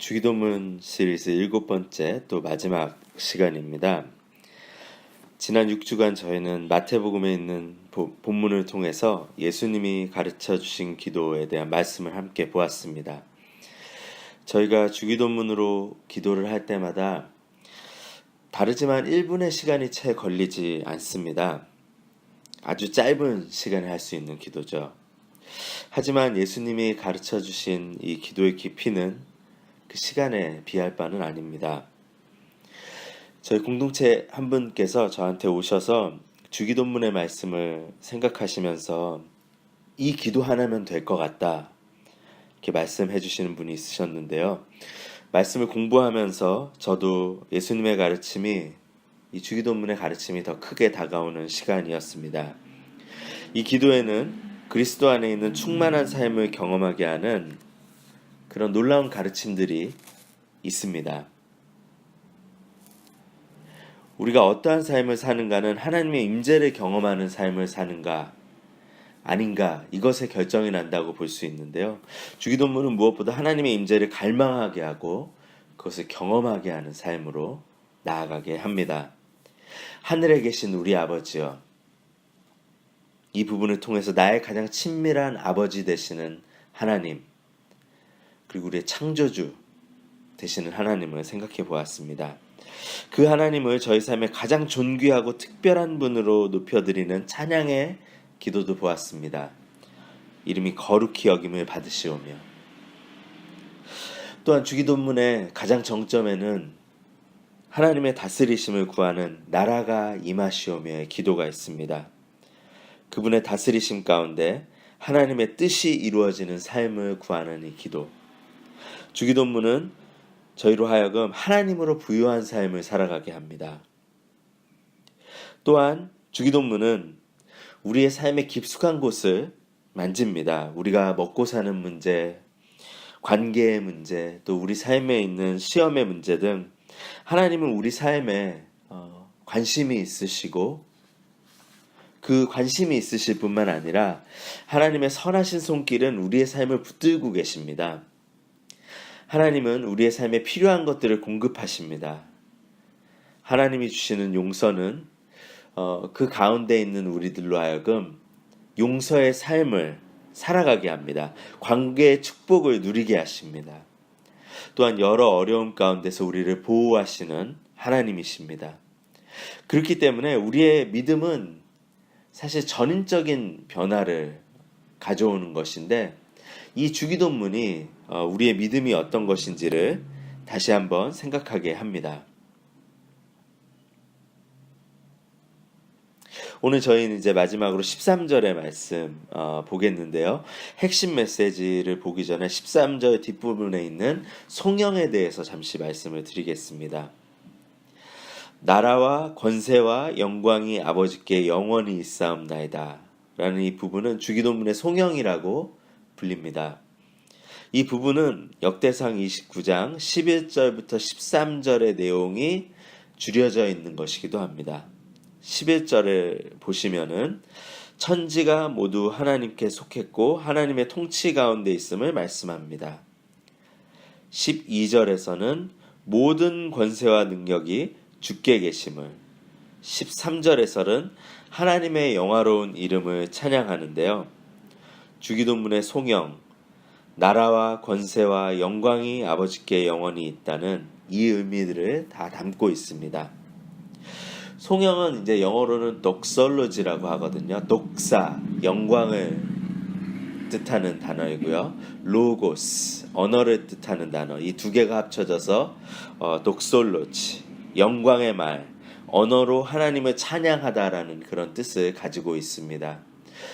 주기도문 시리즈 7번째 또 마지막 시간입니다. 지난 6주간 저희는 마태복음에 있는 본문을 통해서 예수님이 가르쳐 주신 기도에 대한 말씀을 함께 보았습니다. 저희가 주기도문으로 기도를 할 때마다 다르지만 1분의 시간이 채 걸리지 않습니다. 아주 짧은 시간에 할 수 있는 기도죠. 하지만 예수님이 가르쳐 주신 이 기도의 깊이는 그 시간에 비할 바는 아닙니다. 저희 공동체 한 분께서 저한테 오셔서 주기도문의 말씀을 생각하시면서 이 기도 하나면 될 것 같다 이렇게 말씀해 주시는 분이 있으셨는데요. 말씀을 공부하면서 저도 예수님의 가르침이 이 주기도문의 가르침이 더 크게 다가오는 시간이었습니다. 이 기도에는 그리스도 안에 있는 충만한 삶을 경험하게 하는 그런 놀라운 가르침들이 있습니다. 우리가 어떠한 삶을 사는가는 하나님의 임재를 경험하는 삶을 사는가 아닌가 이것에 결정이 난다고 볼 수 있는데요. 주기도문은 무엇보다 하나님의 임재를 갈망하게 하고 그것을 경험하게 하는 삶으로 나아가게 합니다. 하늘에 계신 우리 아버지여, 이 부분을 통해서 나의 가장 친밀한 아버지 되시는 하나님, 그리고 우리의 창조주 되시는 하나님을 생각해 보았습니다. 그 하나님을 저희 삶에 가장 존귀하고 특별한 분으로 높여드리는 찬양의 기도도 보았습니다. 이름이 거룩히 여김을 받으시오며, 또한 주기도문의 가장 정점에는 하나님의 다스리심을 구하는 나라가 임하시오며의 기도가 있습니다. 그분의 다스리심 가운데 하나님의 뜻이 이루어지는 삶을 구하는 이 기도. 주기도문은 저희로 하여금 하나님으로 부유한 삶을 살아가게 합니다. 또한 주기도문은 우리의 삶의 깊숙한 곳을 만집니다. 우리가 먹고 사는 문제, 관계의 문제, 또 우리 삶에 있는 시험의 문제 등 하나님은 우리 삶에 관심이 있으시고 그 관심이 있으실 뿐만 아니라 하나님의 선하신 손길은 우리의 삶을 붙들고 계십니다. 하나님은 우리의 삶에 필요한 것들을 공급하십니다. 하나님이 주시는 용서는 그 가운데 있는 우리들로 하여금 용서의 삶을 살아가게 합니다. 관계의 축복을 누리게 하십니다. 또한 여러 어려움 가운데서 우리를 보호하시는 하나님이십니다. 그렇기 때문에 우리의 믿음은 사실 전인적인 변화를 가져오는 것인데, 이 주기도문이 우리의 믿음이 어떤 것인지를 다시 한번 생각하게 합니다. 오늘 저희는 이제 마지막으로 13절의 말씀 보겠는데요. 핵심 메시지를 보기 전에 13절 뒷부분에 있는 송영에 대해서 잠시 말씀을 드리겠습니다. 나라와 권세와 영광이 아버지께 영원히 있사옵나이다 라는 이 부분은 주기도문의 송영이라고 불립니다. 이 부분은 역대상 29장 11절부터 13절의 내용이 줄여져 있는 것이기도 합니다. 11절을 보시면은 천지가 모두 하나님께 속했고 하나님의 통치 가운데 있음을 말씀합니다. 12절에서는 모든 권세와 능력이 주께 계심을, 13절에서는 하나님의 영화로운 이름을 찬양하는데요. 주기도문의 송영, 나라와 권세와 영광이 아버지께 영원히 있다는 이 의미들을 다 담고 있습니다. 송영은 이제 영어로는 독설로지라고 하거든요. 독사, 영광을 뜻하는 단어이고요. 로고스, 언어를 뜻하는 단어, 이 두 개가 합쳐져서 독설로지, 영광의 말, 언어로 하나님을 찬양하다라는 그런 뜻을 가지고 있습니다.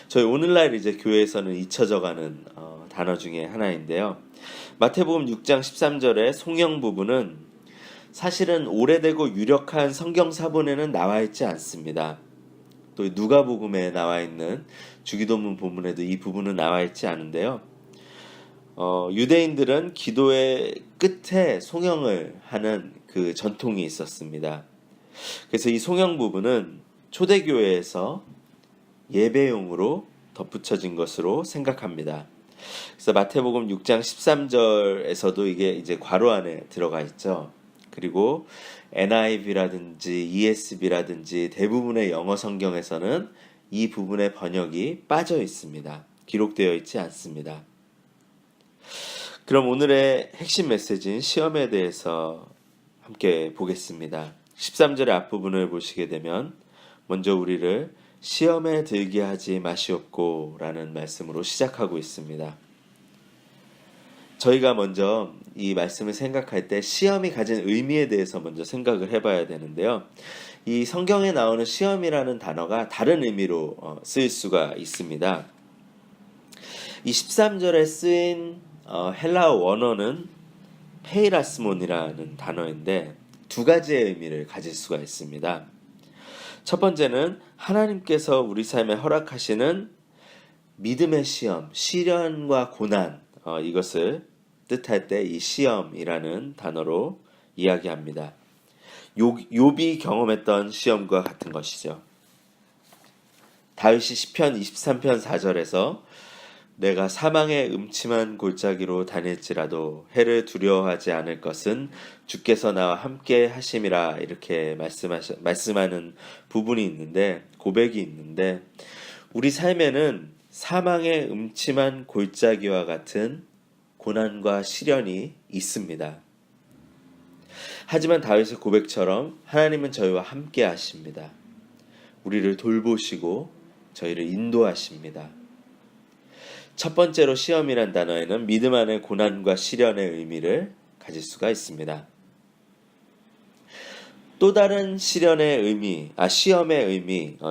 저희 오늘날 이제 교회에서는 잊혀져가는 단어 중에 하나인데요. 마태복음 6장 13절의 송영 부분은 사실은 오래되고 유력한 성경 사본에는 나와 있지 않습니다. 또 누가복음에 나와 있는 주기도문 본문에도 이 부분은 나와 있지 않은데요. 유대인들은 기도의 끝에 송영을 하는 그 전통이 있었습니다. 그래서 이 송영 부분은 초대교회에서 예배용으로 덧붙여진 것으로 생각합니다. 그래서 마태복음 6장 13절에서도 이게 이제 괄호 안에 들어가 있죠. 그리고 NIV라든지 ESV라든지 대부분의 영어 성경에서는 이 부분의 번역이 빠져 있습니다. 기록되어 있지 않습니다. 그럼 오늘의 핵심 메시지인 시험에 대해서 함께 보겠습니다. 13절의 앞부분을 보시게 되면 먼저 우리를 시험에 들게 하지 마시옵고 라는 말씀으로 시작하고 있습니다. 저희가 먼저 이 말씀을 생각할 때 시험이 가진 의미에 대해서 먼저 생각을 해봐야 되는데요. 이 성경에 나오는 시험이라는 단어가 다른 의미로 쓰일 수가 있습니다. 이 13절에 쓰인 헬라어 원어는 페이라스몬이라는 단어인데 두 가지의 의미를 가질 수가 있습니다. 첫 번째는 하나님께서 우리 삶에 허락하시는 믿음의 시험, 시련과 고난, 이것을 뜻할 때 이 시험이라는 단어로 이야기합니다. 욥이 경험했던 시험과 같은 것이죠. 다윗이 시편 23편 4절에서 내가 사망의 음침한 골짜기로 다닐지라도 해를 두려워하지 않을 것은 주께서 나와 함께 하심이라 이렇게 말씀하는 부분이 있는데, 고백이 있는데, 우리 삶에는 사망의 음침한 골짜기와 같은 고난과 시련이 있습니다. 하지만 다윗의 고백처럼 하나님은 저희와 함께 하십니다. 우리를 돌보시고 저희를 인도하십니다. 첫 번째로 시험이란 단어에는 믿음 안의 고난과 시련의 의미를 가질 수가 있습니다. 또 다른 시험의 의미,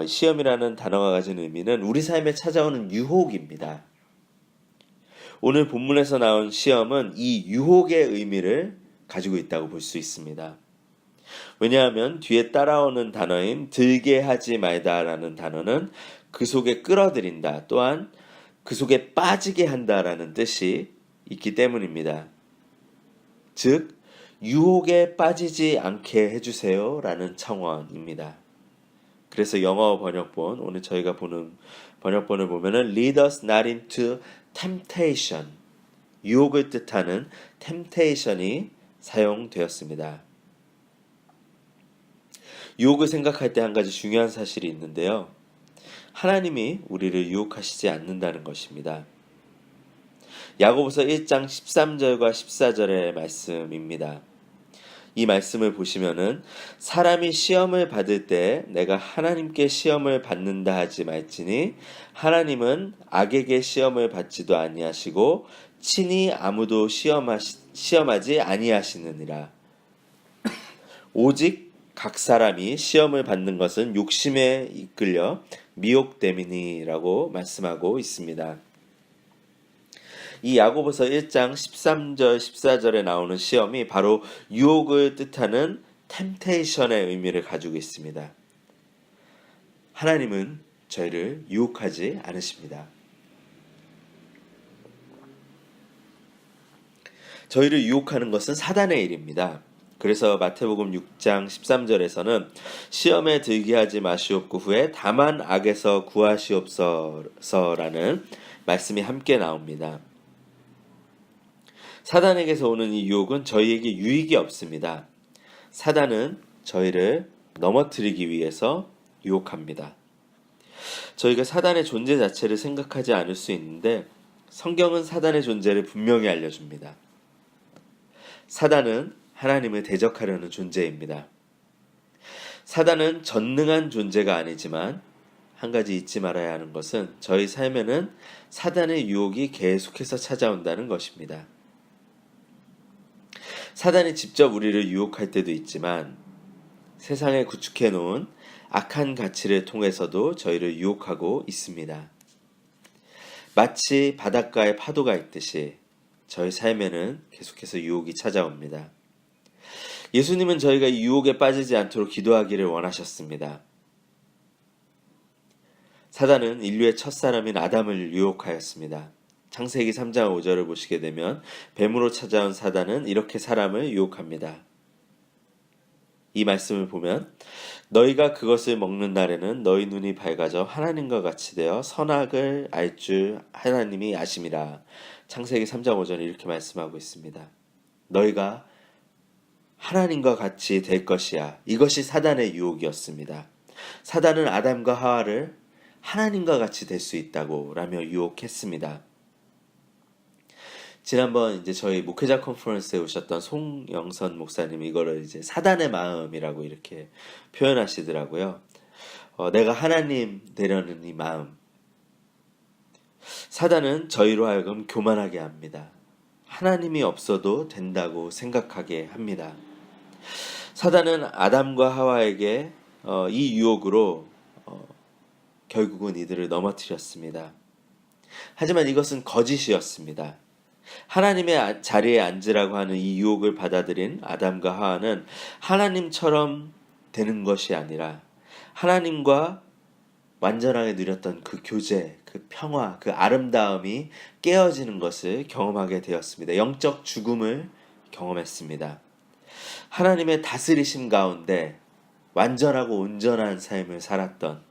시험이라는 단어가 가진 의미는 우리 삶에 찾아오는 유혹입니다. 오늘 본문에서 나온 시험은 이 유혹의 의미를 가지고 있다고 볼 수 있습니다. 왜냐하면 뒤에 따라오는 단어인 들게 하지 말다라는 단어는 그 속에 끌어들인다, 또한 그 속에 빠지게 한다라는 뜻이 있기 때문입니다. 즉, 유혹에 빠지지 않게 해주세요 라는 청원입니다. 그래서 영어 번역본, 오늘 저희가 보는 번역본을 보면은 Lead us not into temptation, 유혹을 뜻하는 temptation이 사용되었습니다. 유혹을 생각할 때 한 가지 중요한 사실이 있는데요. 하나님이 우리를 유혹하시지 않는다는 것입니다. 야고보서 1장 13절과 14절의 말씀입니다. 이 말씀을 보시면은 사람이 시험을 받을 때 내가 하나님께 시험을 받는다 하지 말지니 하나님은 악에게 시험을 받지도 아니하시고 친히 아무도 시험하지 아니하시느니라. 오직 각 사람이 시험을 받는 것은 욕심에 이끌려 미혹됨이니라고 말씀하고 있습니다. 이 야고보서 1장 13절 14절에 나오는 시험이 바로 유혹을 뜻하는 템테이션의 의미를 가지고 있습니다. 하나님은 저희를 유혹하지 않으십니다. 저희를 유혹하는 것은 사단의 일입니다. 그래서 마태복음 6장 13절에서는 시험에 들게 하지 마시옵고 후에 다만 악에서 구하시옵소서라는 말씀이 함께 나옵니다. 사단에게서 오는 이 유혹은 저희에게 유익이 없습니다. 사단은 저희를 넘어뜨리기 위해서 유혹합니다. 저희가 사단의 존재 자체를 생각하지 않을 수 있는데 성경은 사단의 존재를 분명히 알려줍니다. 사단은 하나님을 대적하려는 존재입니다. 사단은 전능한 존재가 아니지만 한 가지 잊지 말아야 하는 것은 저희 삶에는 사단의 유혹이 계속해서 찾아온다는 것입니다. 사단이 직접 우리를 유혹할 때도 있지만 세상에 구축해 놓은 악한 가치를 통해서도 저희를 유혹하고 있습니다. 마치 바닷가에 파도가 있듯이 저희 삶에는 계속해서 유혹이 찾아옵니다. 예수님은 저희가 이 유혹에 빠지지 않도록 기도하기를 원하셨습니다. 사단은 인류의 첫사람인 아담을 유혹하였습니다. 창세기 3장 5절을 보시게 되면 뱀으로 찾아온 사단은 이렇게 사람을 유혹합니다. 이 말씀을 보면 너희가 그것을 먹는 날에는 너희 눈이 밝아져 하나님과 같이 되어 선악을 알 줄 하나님이 아심이라. 창세기 3장 5절에 이렇게 말씀하고 있습니다. 너희가 하나님과 같이 될 것이야. 이것이 사단의 유혹이었습니다. 사단은 아담과 하와를 하나님과 같이 될 수 있다고 라며 유혹했습니다. 지난번 이제 저희 목회자 컨퍼런스에 오셨던 송영선 목사님이 이거를 이제 사단의 마음이라고 이렇게 표현하시더라고요. 내가 하나님 되려는 이 마음. 사단은 저희로 하여금 교만하게 합니다. 하나님이 없어도 된다고 생각하게 합니다. 사단은 아담과 하와에게 이 유혹으로 결국은 이들을 넘어뜨렸습니다. 하지만 이것은 거짓이었습니다. 하나님의 자리에 앉으라고 하는 이 유혹을 받아들인 아담과 하와는 하나님처럼 되는 것이 아니라 하나님과 완전하게 누렸던 그 교제, 그 평화, 그 아름다움이 깨어지는 것을 경험하게 되었습니다. 영적 죽음을 경험했습니다. 하나님의 다스리심 가운데 완전하고 온전한 삶을 살았던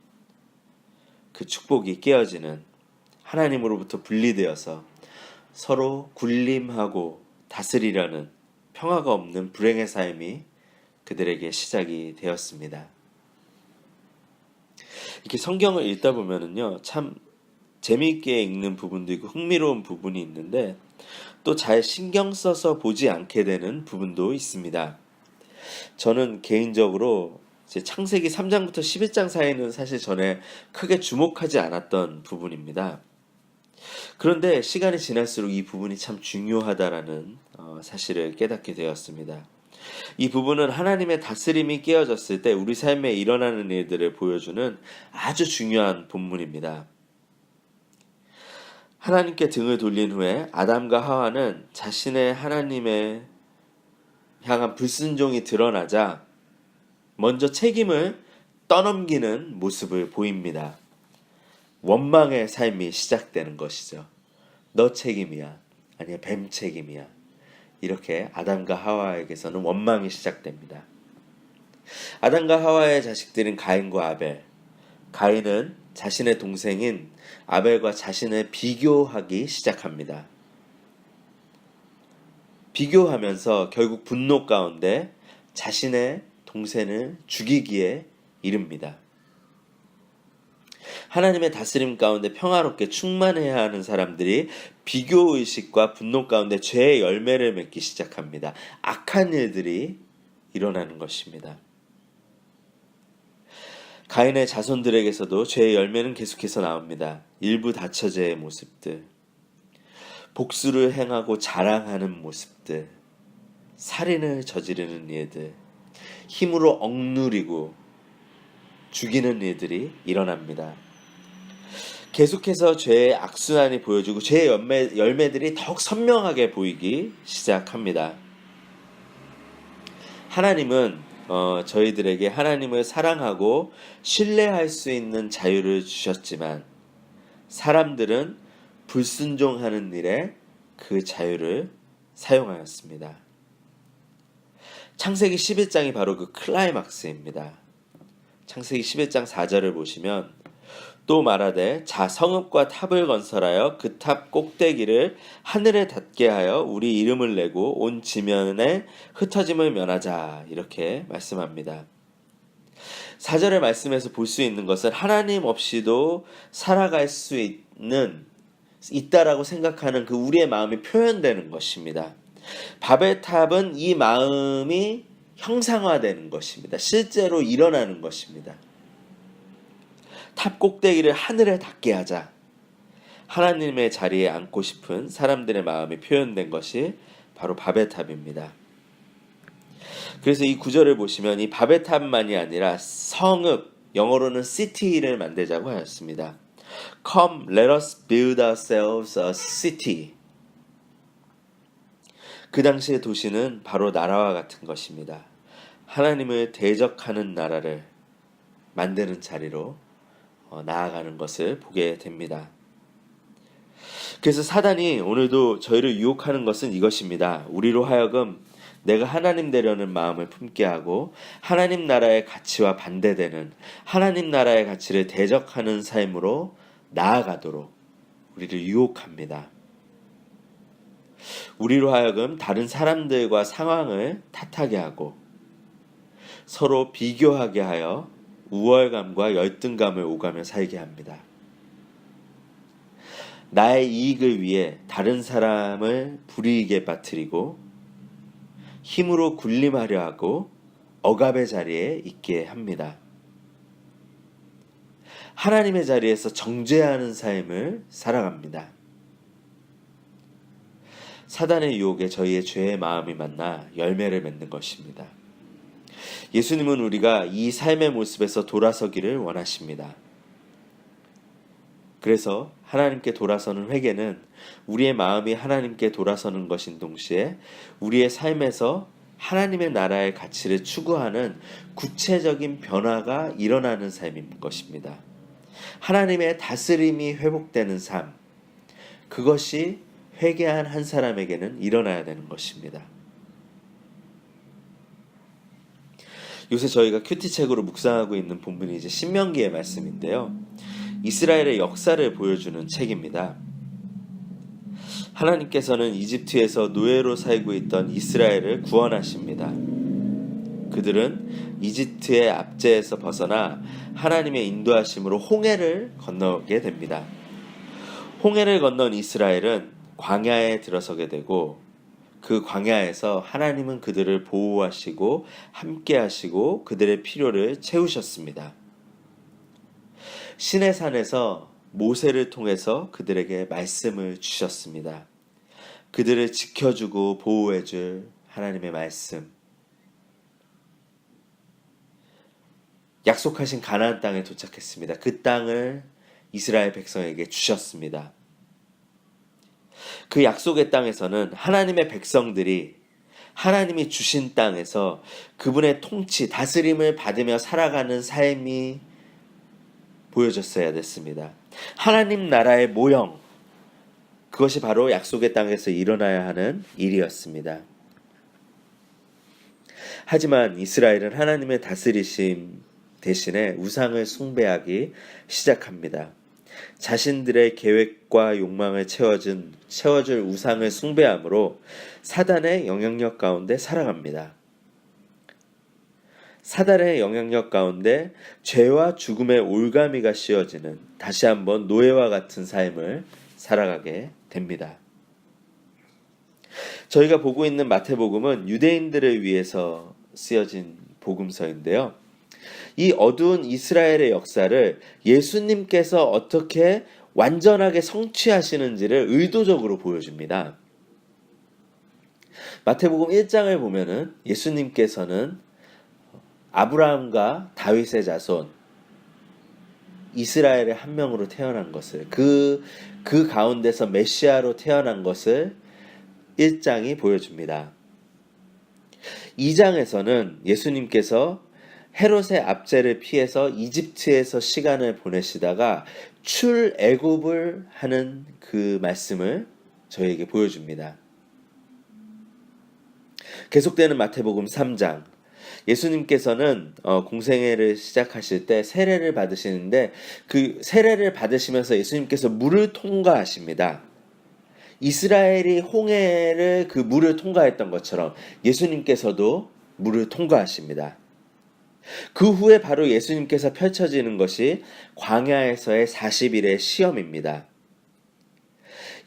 그 축복이 깨어지는, 하나님으로부터 분리되어서 서로 군림하고 다스리려는 평화가 없는 불행의 삶이 그들에게 시작이 되었습니다. 이렇게 성경을 읽다 보면은요, 참 재미있게 읽는 부분도 있고 흥미로운 부분이 있는데 또 잘 신경 써서 보지 않게 되는 부분도 있습니다. 저는 개인적으로 이제 창세기 3장부터 11장 사이는 사실 전에 크게 주목하지 않았던 부분입니다. 그런데 시간이 지날수록 이 부분이 참 중요하다라는 사실을 깨닫게 되었습니다. 이 부분은 하나님의 다스림이 깨어졌을 때 우리 삶에 일어나는 일들을 보여주는 아주 중요한 본문입니다. 하나님께 등을 돌린 후에 아담과 하와는 자신의 하나님의 향한 불순종이 드러나자 먼저 책임을 떠넘기는 모습을 보입니다. 원망의 삶이 시작되는 것이죠. 너 책임이야. 아니야, 뱀 책임이야. 이렇게 아담과 하와에게서는 원망이 시작됩니다. 아담과 하와의 자식들인 가인과 아벨. 가인은 자신의 동생인 아벨과 자신을 비교하기 시작합니다. 비교하면서 결국 분노 가운데 자신의 동생을 죽이기에 이릅니다. 하나님의 다스림 가운데 평화롭게 충만해야 하는 사람들이 비교의식과 분노 가운데 죄의 열매를 맺기 시작합니다. 악한 일들이 일어나는 것입니다. 가인의 자손들에게서도 죄의 열매는 계속해서 나옵니다. 일부 다처제의 모습들, 복수를 행하고 자랑하는 모습들, 살인을 저지르는 일들, 힘으로 억누리고 죽이는 일들이 일어납니다. 계속해서 죄의 악순환이 보여지고 죄의 열매들이 더욱 선명하게 보이기 시작합니다. 하나님은 저희들에게 하나님을 사랑하고 신뢰할 수 있는 자유를 주셨지만 사람들은 불순종하는 일에 그 자유를 사용하였습니다. 창세기 11장이 바로 그 클라이막스입니다. 창세기 11장 4절을 보시면 또 말하되 자 성읍과 탑을 건설하여 그 탑 꼭대기를 하늘에 닿게 하여 우리 이름을 내고 온 지면에 흩어짐을 면하자 이렇게 말씀합니다. 4절의 말씀에서 볼 수 있는 것은 하나님 없이도 살아갈 수 있다라고 생각하는 그 우리의 마음이 표현되는 것입니다. 바벨탑은 이 마음이 형상화되는 것입니다. 실제로 일어나는 것입니다. 탑 꼭대기를 하늘에 닿게 하자. 하나님의 자리에 앉고 싶은 사람들의 마음이 표현된 것이 바로 바벨탑입니다. 그래서 이 구절을 보시면 이 바벨탑만이 아니라 성읍, 영어로는 city를 만들자고 하였습니다. Come, let us build ourselves a city. 그 당시의 도시는 바로 나라와 같은 것입니다. 하나님을 대적하는 나라를 만드는 자리로 나아가는 것을 보게 됩니다. 그래서 사단이 오늘도 저희를 유혹하는 것은 이것입니다. 우리로 하여금 내가 하나님 되려는 마음을 품게 하고 하나님 나라의 가치와 반대되는 하나님 나라의 가치를 대적하는 삶으로 나아가도록 우리를 유혹합니다. 우리로 하여금 다른 사람들과 상황을 탓하게 하고 서로 비교하게 하여 우월감과 열등감을 오가며 살게 합니다. 나의 이익을 위해 다른 사람을 불이익에 빠뜨리고 힘으로 군림하려 하고 억압의 자리에 있게 합니다. 하나님의 자리에서 정죄하는 삶을 살아갑니다. 사단의 유혹에 저희의 죄의 마음이 만나 열매를 맺는 것입니다. 예수님은 우리가 이 삶의 모습에서 돌아서기를 원하십니다. 그래서 하나님께 돌아서는 회개는 우리의 마음이 하나님께 돌아서는 것인 동시에 우리의 삶에서 하나님의 나라의 가치를 추구하는 구체적인 변화가 일어나는 삶인 것입니다. 하나님의 다스림이 회복되는 삶, 그것이 회개한 한 사람에게는 일어나야 되는 것입니다. 요새 저희가 큐티책으로 묵상하고 있는 본문이 이제 신명기의 말씀인데요. 이스라엘의 역사를 보여주는 책입니다. 하나님께서는 이집트에서 노예로 살고 있던 이스라엘을 구원하십니다. 그들은 이집트의 압제에서 벗어나 하나님의 인도하심으로 홍해를 건너게 됩니다. 홍해를 건넌 이스라엘은 광야에 들어서게 되고 그 광야에서 하나님은 그들을 보호하시고 함께 하시고 그들의 필요를 채우셨습니다. 시내산에서 모세를 통해서 그들에게 말씀을 주셨습니다. 그들을 지켜주고 보호해줄 하나님의 말씀. 약속하신 가나안 땅에 도착했습니다. 그 땅을 이스라엘 백성에게 주셨습니다. 그 약속의 땅에서는 하나님의 백성들이 하나님이 주신 땅에서 그분의 통치, 다스림을 받으며 살아가는 삶이 보여졌어야 됐습니다. 하나님 나라의 모형, 그것이 바로 약속의 땅에서 일어나야 하는 일이었습니다. 하지만 이스라엘은 하나님의 다스리심 대신에 우상을 숭배하기 시작합니다. 자신들의 계획과 욕망을 채워줄 우상을 숭배함으로 사단의 영향력 가운데 살아갑니다. 사단의 영향력 가운데 죄와 죽음의 올가미가 씌워지는 다시 한번 노예와 같은 삶을 살아가게 됩니다. 저희가 보고 있는 마태복음은 유대인들을 위해서 쓰여진 복음서인데요. 이 어두운 이스라엘의 역사를 예수님께서 어떻게 완전하게 성취하시는지를 의도적으로 보여줍니다. 마태복음 1장을 보면은 예수님께서는 아브라함과 다윗의 자손 이스라엘의 한 명으로 태어난 것을 그 가운데서 메시아로 태어난 것을 1장이 보여줍니다. 2장에서는 예수님께서 헤롯의 압제를 피해서 이집트에서 시간을 보내시다가 출애굽을 하는 그 말씀을 저희에게 보여줍니다. 계속되는 마태복음 3장, 예수님께서는 공생애를 시작하실 때 세례를 받으시는데 그 세례를 받으시면서 예수님께서 물을 통과하십니다. 이스라엘이 홍해를 그 물을 통과했던 것처럼 예수님께서도 물을 통과하십니다. 그 후에 바로 예수님께서 펼쳐지는 것이 광야에서의 40일의 시험입니다.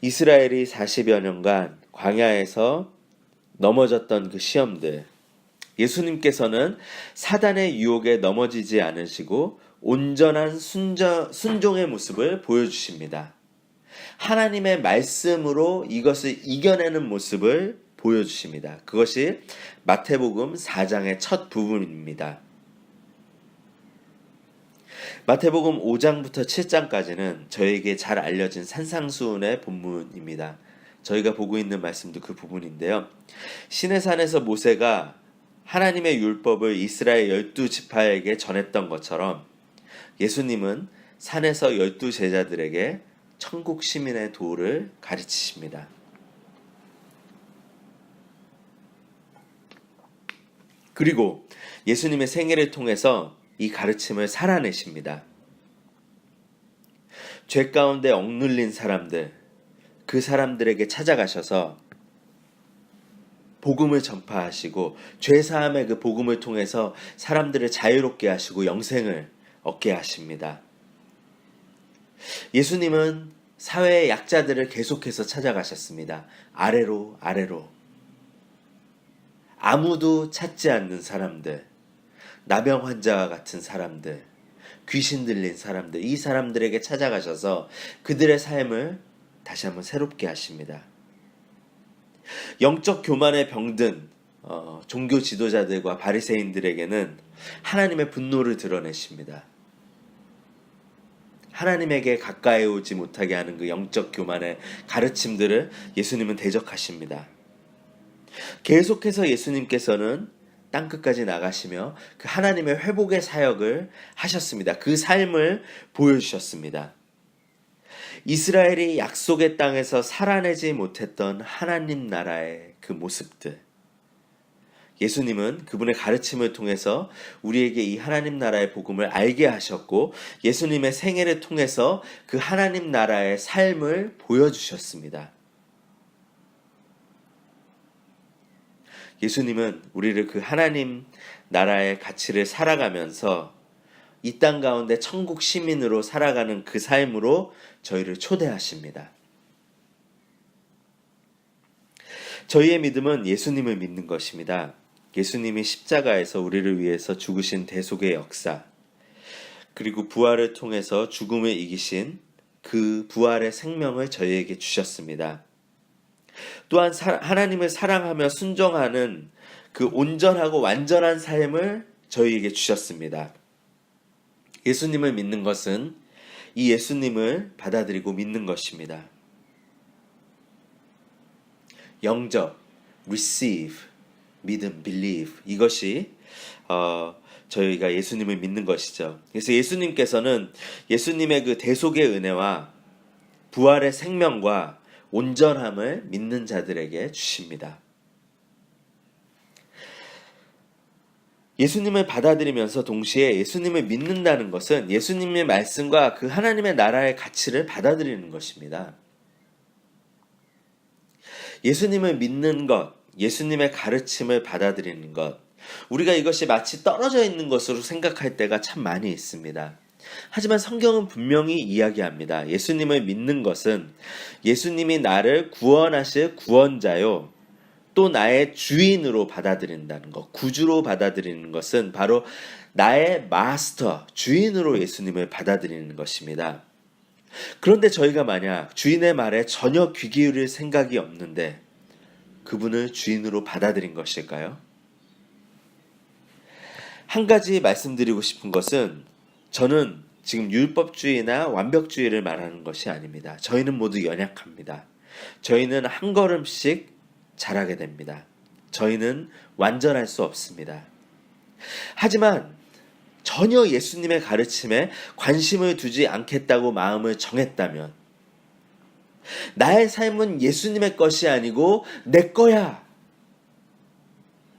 이스라엘이 40여 년간 광야에서 넘어졌던 그 시험들, 예수님께서는 사단의 유혹에 넘어지지 않으시고 온전한 순종의 모습을 보여주십니다. 하나님의 말씀으로 이것을 이겨내는 모습을 보여주십니다. 그것이 마태복음 4장의 첫 부분입니다. 마태복음 5장부터 7장까지는 저에게 잘 알려진 산상수훈의 본문입니다. 저희가 보고 있는 말씀도 그 부분인데요. 시내산에서 모세가 하나님의 율법을 이스라엘 12지파에게 전했던 것처럼 예수님은 산에서 12제자들에게 천국 시민의 도를 가르치십니다. 그리고 예수님의 생애를 통해서 이 가르침을 살아내십니다. 죄 가운데 억눌린 사람들, 그 사람들에게 찾아가셔서 복음을 전파하시고 죄사함의 그 복음을 통해서 사람들을 자유롭게 하시고 영생을 얻게 하십니다. 예수님은 사회의 약자들을 계속해서 찾아가셨습니다. 아래로 아래로. 아무도 찾지 않는 사람들, 나병 환자와 같은 사람들, 귀신 들린 사람들, 이 사람들에게 찾아가셔서 그들의 삶을 다시 한번 새롭게 하십니다. 영적 교만에 병든 종교 지도자들과 바리새인들에게는 하나님의 분노를 드러내십니다. 하나님에게 가까이 오지 못하게 하는 그 영적 교만의 가르침들을 예수님은 대적하십니다. 계속해서 예수님께서는 땅끝까지 나가시며 그 하나님의 회복의 사역을 하셨습니다. 그 삶을 보여주셨습니다. 이스라엘이 약속의 땅에서 살아내지 못했던 하나님 나라의 그 모습들, 예수님은 그분의 가르침을 통해서 우리에게 이 하나님 나라의 복음을 알게 하셨고 예수님의 생애를 통해서 그 하나님 나라의 삶을 보여주셨습니다. 예수님은 우리를 그 하나님 나라의 가치를 살아가면서 이 땅 가운데 천국 시민으로 살아가는 그 삶으로 저희를 초대하십니다. 저희의 믿음은 예수님을 믿는 것입니다. 예수님이 십자가에서 우리를 위해서 죽으신 대속의 역사, 그리고 부활을 통해서 죽음을 이기신 그 부활의 생명을 저희에게 주셨습니다. 또한 하나님을 사랑하며 순종하는 그 온전하고 완전한 삶을 저희에게 주셨습니다. 예수님을 믿는 것은 이 예수님을 받아들이고 믿는 것입니다. 영접, receive, 믿음, believe, 이것이 저희가 예수님을 믿는 것이죠. 그래서 예수님께서는 예수님의 그 대속의 은혜와 부활의 생명과 온전함을 믿는 자들에게 주십니다. 예수님을 받아들이면서 동시에 예수님을 믿는다는 것은 예수님의 말씀과 그 하나님의 나라의 가치를 받아들이는 것입니다. 예수님을 믿는 것, 예수님의 가르침을 받아들이는 것, 우리가 이것이 마치 떨어져 있는 것으로 생각할 때가 참 많이 있습니다. 하지만 성경은 분명히 이야기합니다. 예수님을 믿는 것은 예수님이 나를 구원하실 구원자요, 또 나의 주인으로 받아들인다는 것, 구주로 받아들이는 것은 바로 나의 마스터, 주인으로 예수님을 받아들이는 것입니다. 그런데 저희가 만약 주인의 말에 전혀 귀 기울일 생각이 없는데 그분을 주인으로 받아들인 것일까요? 한 가지 말씀드리고 싶은 것은 저는 지금 율법주의나 완벽주의를 말하는 것이 아닙니다. 저희는 모두 연약합니다. 저희는 한 걸음씩 자라게 됩니다. 저희는 완전할 수 없습니다. 하지만 전혀 예수님의 가르침에 관심을 두지 않겠다고 마음을 정했다면, 나의 삶은 예수님의 것이 아니고 내 거야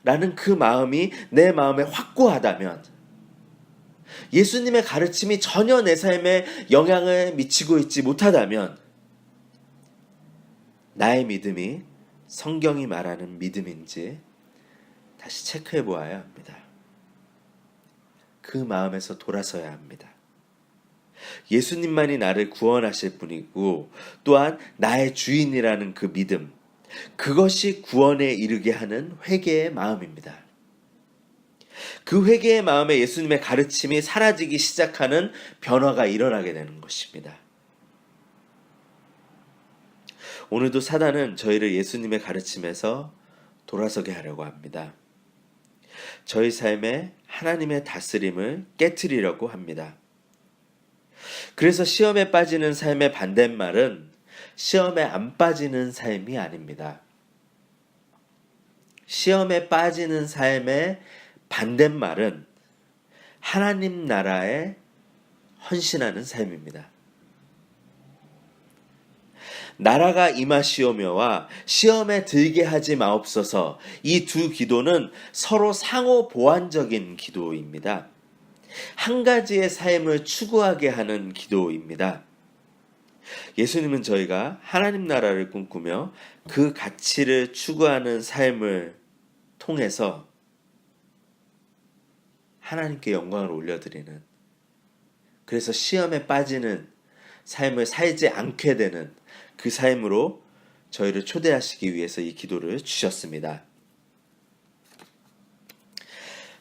라는 그 마음이 내 마음에 확고하다면, 예수님의 가르침이 전혀 내 삶에 영향을 미치고 있지 못하다면 나의 믿음이 성경이 말하는 믿음인지 다시 체크해 보아야 합니다. 그 마음에서 돌아서야 합니다. 예수님만이 나를 구원하실 분이고 또한 나의 주인이라는 그 믿음, 그것이 구원에 이르게 하는 회개의 마음입니다. 그 회개의 마음에 예수님의 가르침이 사라지기 시작하는 변화가 일어나게 되는 것입니다. 오늘도 사단은 저희를 예수님의 가르침에서 돌아서게 하려고 합니다. 저희 삶에 하나님의 다스림을 깨트리려고 합니다. 그래서 시험에 빠지는 삶의 반대말은 시험에 안 빠지는 삶이 아닙니다. 시험에 빠지는 삶의 반대말은 하나님 나라에 헌신하는 삶입니다. 나라가 임하시오며와 시험에 들게 하지 마옵소서. 이 두 기도는 서로 상호 보완적인 기도입니다. 한 가지의 삶을 추구하게 하는 기도입니다. 예수님은 저희가 하나님 나라를 꿈꾸며 그 가치를 추구하는 삶을 통해서 하나님께 영광을 올려드리는, 그래서 시험에 빠지는 삶을 살지 않게 되는 그 삶으로 저희를 초대하시기 위해서 이 기도를 주셨습니다.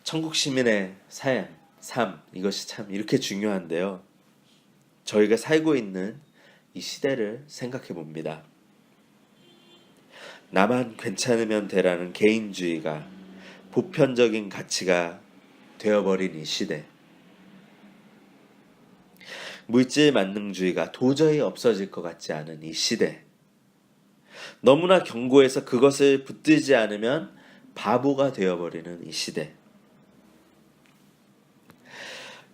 천국 시민의 삶, 이것이 참 이렇게 중요한데요. 저희가 살고 있는 이 시대를 생각해 봅니다. 나만 괜찮으면 되라는 개인주의가 보편적인 가치가 되어버린 이 시대. 물질 만능주의가 도저히 없어질 것 같지 않은 이 시대. 너무나 견고해서 그것을 붙들지 않으면 바보가 되어버리는 이 시대.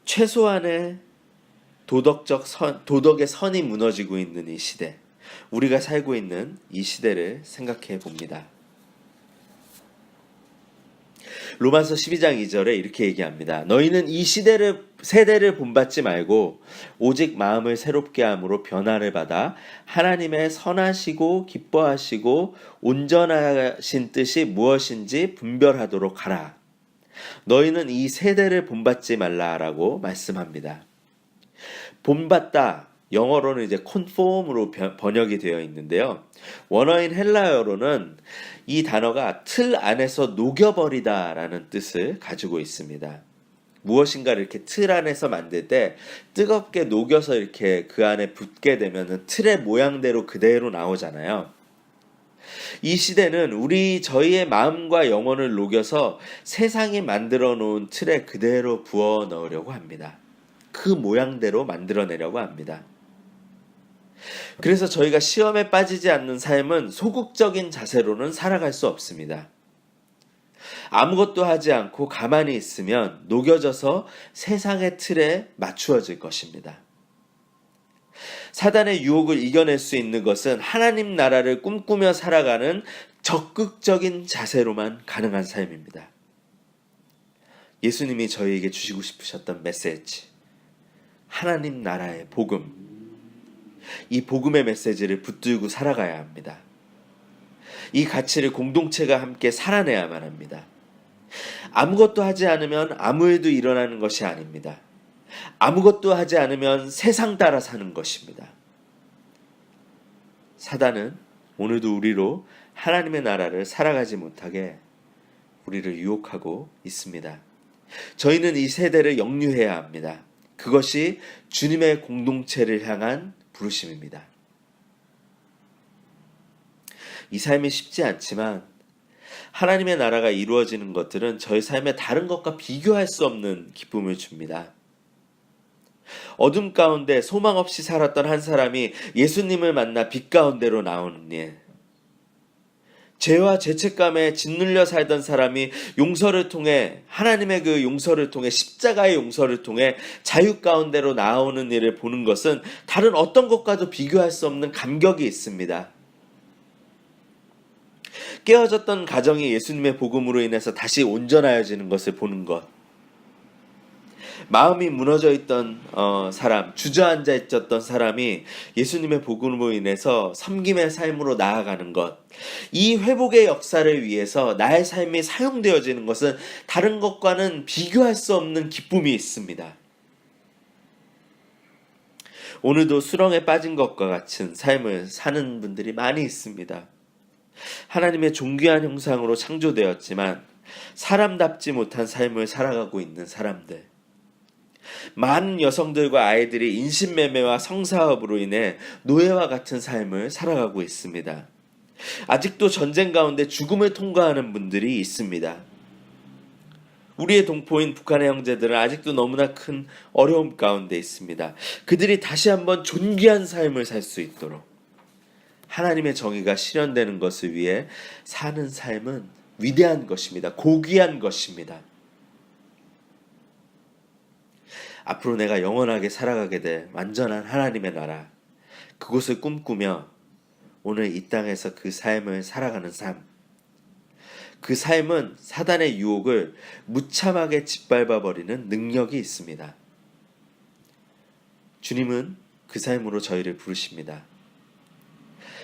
최소한의 도덕의 선이 무너지고 있는 이 시대. 우리가 살고 있는 이 시대를 생각해 봅니다. 로마서 12장 2절에 이렇게 얘기합니다. 너희는 이 세대를 본받지 말고 오직 마음을 새롭게 함으로 변화를 받아 하나님의 선하시고 기뻐하시고 온전하신 뜻이 무엇인지 분별하도록 하라. 너희는 이 세대를 본받지 말라라고 말씀합니다. 본받다, 영어로는 이제 conform으로 번역이 되어 있는데요. 원어인 헬라어로는 이 단어가 틀 안에서 녹여버리다라는 뜻을 가지고 있습니다. 무엇인가를 이렇게 틀 안에서 만들 때 뜨겁게 녹여서 이렇게 그 안에 붙게 되면 틀의 모양대로 그대로 나오잖아요. 이 시대는 저희의 마음과 영혼을 녹여서 세상이 만들어 놓은 틀에 그대로 부어 넣으려고 합니다. 그 모양대로 만들어내려고 합니다. 그래서 저희가 시험에 빠지지 않는 삶은 소극적인 자세로는 살아갈 수 없습니다. 아무것도 하지 않고 가만히 있으면 녹여져서 세상의 틀에 맞추어질 것입니다. 사단의 유혹을 이겨낼 수 있는 것은 하나님 나라를 꿈꾸며 살아가는 적극적인 자세로만 가능한 삶입니다. 예수님이 저희에게 주시고 싶으셨던 메시지, 하나님 나라의 복음, 이 복음의 메시지를 붙들고 살아가야 합니다. 이 가치를 공동체가 함께 살아내야만 합니다. 아무것도 하지 않으면 아무 일도 일어나는 것이 아닙니다. 아무것도 하지 않으면 세상 따라 사는 것입니다. 사단은 오늘도 우리로 하나님의 나라를 살아가지 못하게 우리를 유혹하고 있습니다. 저희는 이 세대를 역류해야 합니다. 그것이 주님의 공동체를 향한 부르심입니다. 이 삶이 쉽지 않지만 하나님의 나라가 이루어지는 것들은 저희 삶에 다른 것과 비교할 수 없는 기쁨을 줍니다. 어둠 가운데 소망 없이 살았던 한 사람이 예수님을 만나 빛 가운데로 나오는 일. 죄와 죄책감에 짓눌려 살던 사람이 용서를 통해, 하나님의 그 용서를 통해, 십자가의 용서를 통해 자유 가운데로 나오는 일을 보는 것은 다른 어떤 것과도 비교할 수 없는 감격이 있습니다. 깨어졌던 가정이 예수님의 복음으로 인해서 다시 온전하여지는 것을 보는 것. 마음이 무너져 있던 사람, 주저앉아 있었던 사람이 예수님의 복음으로 인해서 섬김의 삶으로 나아가는 것. 이 회복의 역사를 위해서 나의 삶이 사용되어지는 것은 다른 것과는 비교할 수 없는 기쁨이 있습니다. 오늘도 수렁에 빠진 것과 같은 삶을 사는 분들이 많이 있습니다. 하나님의 존귀한 형상으로 창조되었지만 사람답지 못한 삶을 살아가고 있는 사람들. 많은 여성들과 아이들이 인신매매와 성사업으로 인해 노예와 같은 삶을 살아가고 있습니다. 아직도 전쟁 가운데 죽음을 통과하는 분들이 있습니다. 우리의 동포인 북한의 형제들은 아직도 너무나 큰 어려움 가운데 있습니다. 그들이 다시 한번 존귀한 삶을 살 수 있도록 하나님의 정의가 실현되는 것을 위해 사는 삶은 위대한 것입니다. 고귀한 것입니다. 앞으로 내가 영원하게 살아가게 될 완전한 하나님의 나라, 그곳을 꿈꾸며 오늘 이 땅에서 그 삶을 살아가는 삶. 그 삶은 사단의 유혹을 무참하게 짓밟아 버리는 능력이 있습니다. 주님은 그 삶으로 저희를 부르십니다.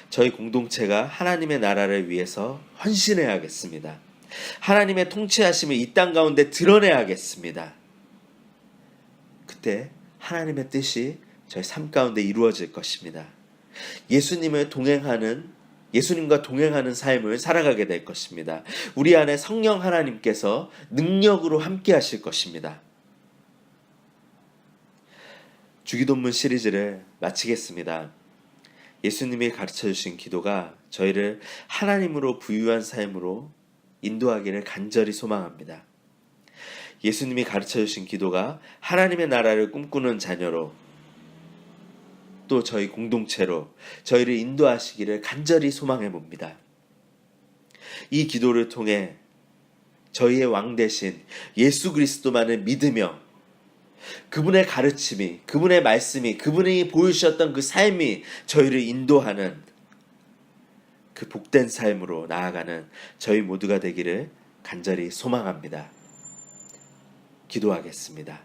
저희 공동체가 하나님의 나라를 위해서 헌신해야겠습니다. 하나님의 통치하심을 이 땅 가운데 드러내야겠습니다. 그때 하나님의 뜻이 저희 삶 가운데 이루어질 것입니다. 예수님과 동행하는 삶을 살아가게 될 것입니다. 우리 안에 성령 하나님께서 능력으로 함께 하실 것입니다. 주기도문 시리즈를 마치겠습니다. 예수님이 가르쳐 주신 기도가 저희를 하나님으로 부유한 삶으로 인도하기를 간절히 소망합니다. 예수님이 가르쳐 주신 기도가 하나님의 나라를 꿈꾸는 자녀로 또 저희 공동체로 저희를 인도하시기를 간절히 소망해 봅니다. 이 기도를 통해 저희의 왕 대신 예수 그리스도만을 믿으며 그분의 가르침이, 그분의 말씀이, 그분이 보여주셨던 그 삶이 저희를 인도하는 그 복된 삶으로 나아가는 저희 모두가 되기를 간절히 소망합니다. 기도하겠습니다.